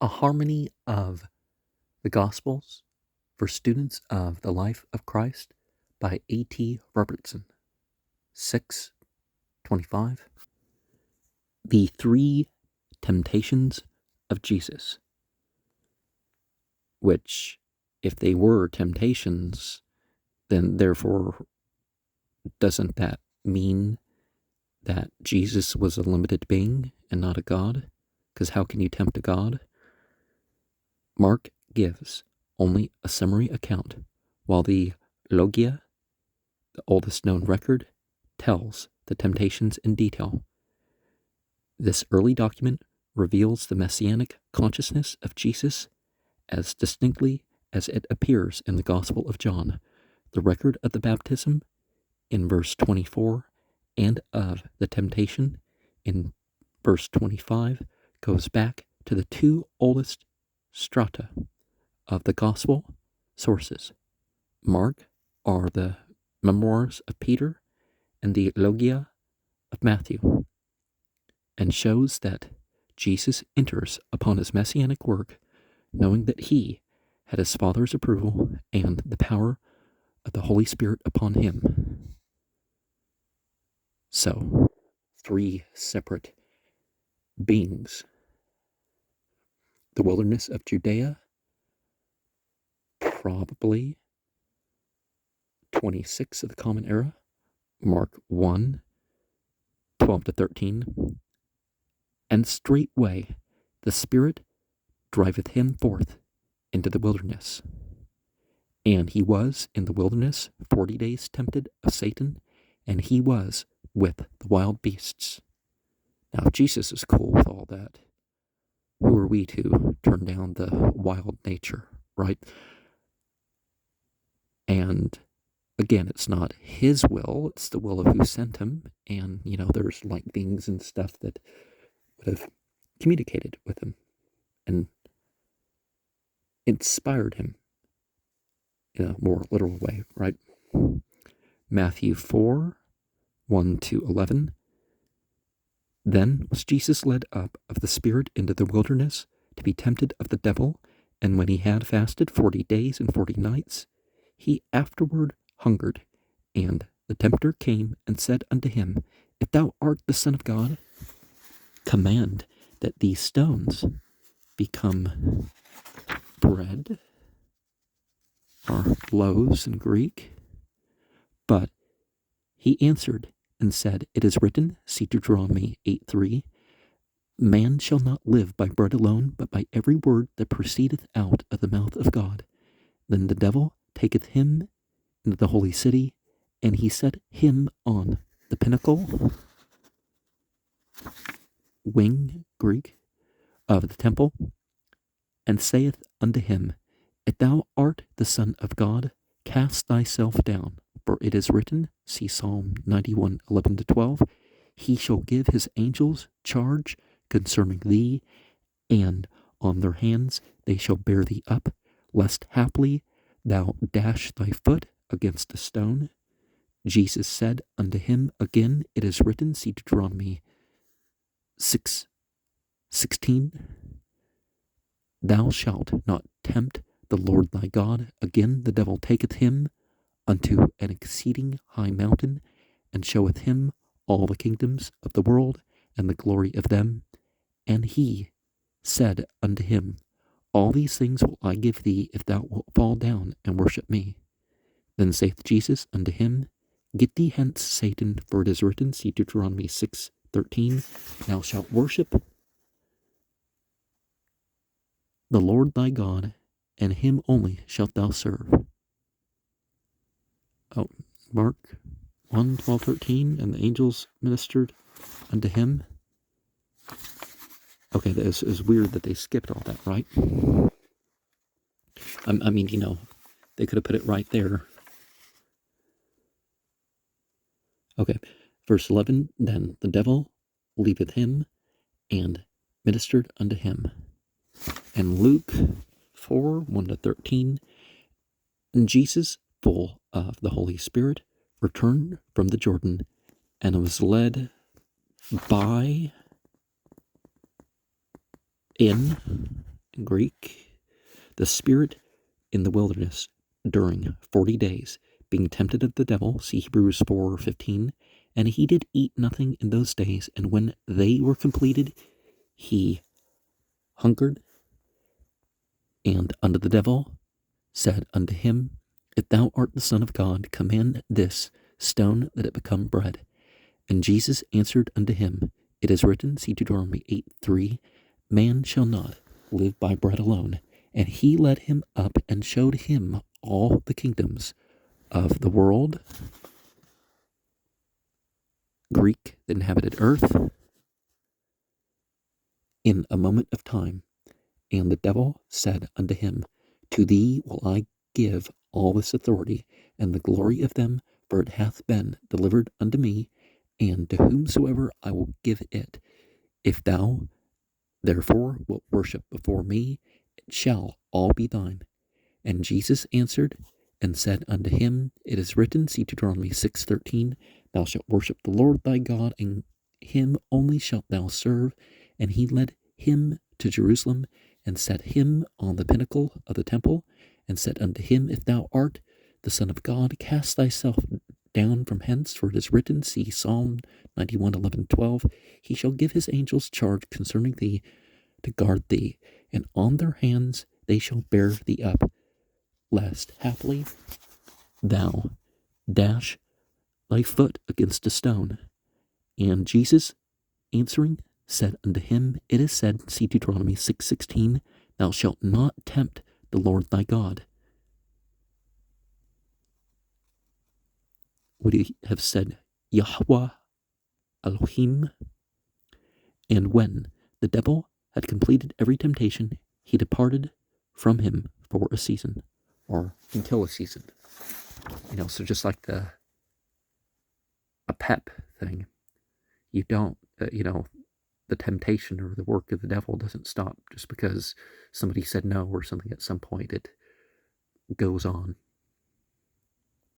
A harmony of the Gospels for students of the life of Christ by A.T. Robertson, 625. The three temptations of Jesus, which, if they were temptations, then therefore doesn't that mean that Jesus was a limited being and not a God? Because how can you tempt a God? Mark gives only a summary account, while the Logia, the oldest known record, tells the temptations in detail. This early document reveals the messianic consciousness of Jesus as distinctly as it appears in the Gospel of John, the record of the baptism in verse 24 and of the temptation in verse 25 goes back to the two oldest strata of the Gospel sources. Mark are the memoirs of Peter and the Logia of Matthew, and shows that Jesus enters upon his messianic work knowing that he had his Father's approval and the power of the Holy Spirit upon him. So, three separate beings. The wilderness of Judea, probably 26 of the Common Era, Mark 1, 12 to 13. And straightway the Spirit driveth him forth into the wilderness. And he was in the wilderness 40 days tempted of Satan, and he was with the wild beasts. Now, if Jesus is cool with all that, who are we to turn down the wild nature, right? And again, it's not his will, it's the will of who sent him. And, there's like beings and stuff that would have communicated with him and inspired him in a more literal way, right? Matthew 4, 1 to 11. Then was Jesus led up of the Spirit into the wilderness to be tempted of the devil, and when he had fasted 40 days and 40 nights, he afterward hungered. And the tempter came and said unto him, If thou art the Son of God, command that these stones become bread, or loaves in Greek. But he answered and said, It is written, see Deuteronomy 8:3, Man shall not live by bread alone, but by every word that proceedeth out of the mouth of God. Then the devil taketh him into the holy city, and he set him on the pinnacle, wing, Greek, of the temple, and saith unto him, If thou art the Son of God, cast thyself down. For it is written, see Psalm 91, 11 to 12, He shall give his angels charge concerning thee, and on their hands they shall bear thee up, lest haply thou dash thy foot against a stone. Jesus said unto him again, It is written, see Deuteronomy 6:16, Thou shalt not tempt the Lord thy God. Again the devil taketh him unto an exceeding high mountain, and showeth him all the kingdoms of the world and the glory of them. And he said unto him, All these things will I give thee, if thou wilt fall down and worship me. Then saith Jesus unto him, Get thee hence, Satan, for it is written, see Deuteronomy 6:13, Thou shalt worship the Lord thy God, and him only shalt thou serve. Oh, Mark 1, 12, 13, and the angels ministered unto him. Okay, that is weird that they skipped all that, right? I mean, they could have put it right there. Okay, verse 11, Then the devil leaveth him, and ministered unto him. And Luke 4, 1 to 13, And Jesus, full of the Holy Spirit, returned from the Jordan, and was led by in in Greek, the Spirit in the wilderness during 40 days, being tempted of the devil, see Hebrews 4:15, and he did eat nothing in those days, and when they were completed, he hungered, and unto the devil said unto him, If thou art the Son of God, command this stone that it become bread. And Jesus answered unto him, It is written, see Deuteronomy 8:3, Man shall not live by bread alone. And he led him up and showed him all the kingdoms of the world, Greek, the inhabited earth, in a moment of time. And the devil said unto him, To thee will I give all this authority, and the glory of them, for it hath been delivered unto me, and to whomsoever I will give it. If thou therefore wilt worship before me, it shall all be thine. And Jesus answered and said unto him, It is written, see Deuteronomy 6:13, Thou shalt worship the Lord thy God, and him only shalt thou serve. And he led him to Jerusalem, and set him on the pinnacle of the temple, and said unto him, If thou art the Son of God, cast thyself down from hence, for it is written, see Psalm 91:11-12, He shall give his angels charge concerning thee, to guard thee, and on their hands they shall bear thee up, lest haply thou dash thy foot against a stone. And Jesus answering said unto him, It is said, see Deuteronomy 6:16, Thou shalt not tempt the Lord thy God. Would he have said Yahweh Elohim? And when the devil had completed every temptation, he departed from him for a season, or until a season. So just like a PEP thing, you don't, the temptation or the work of the devil doesn't stop just because somebody said no or something at some point. It goes on.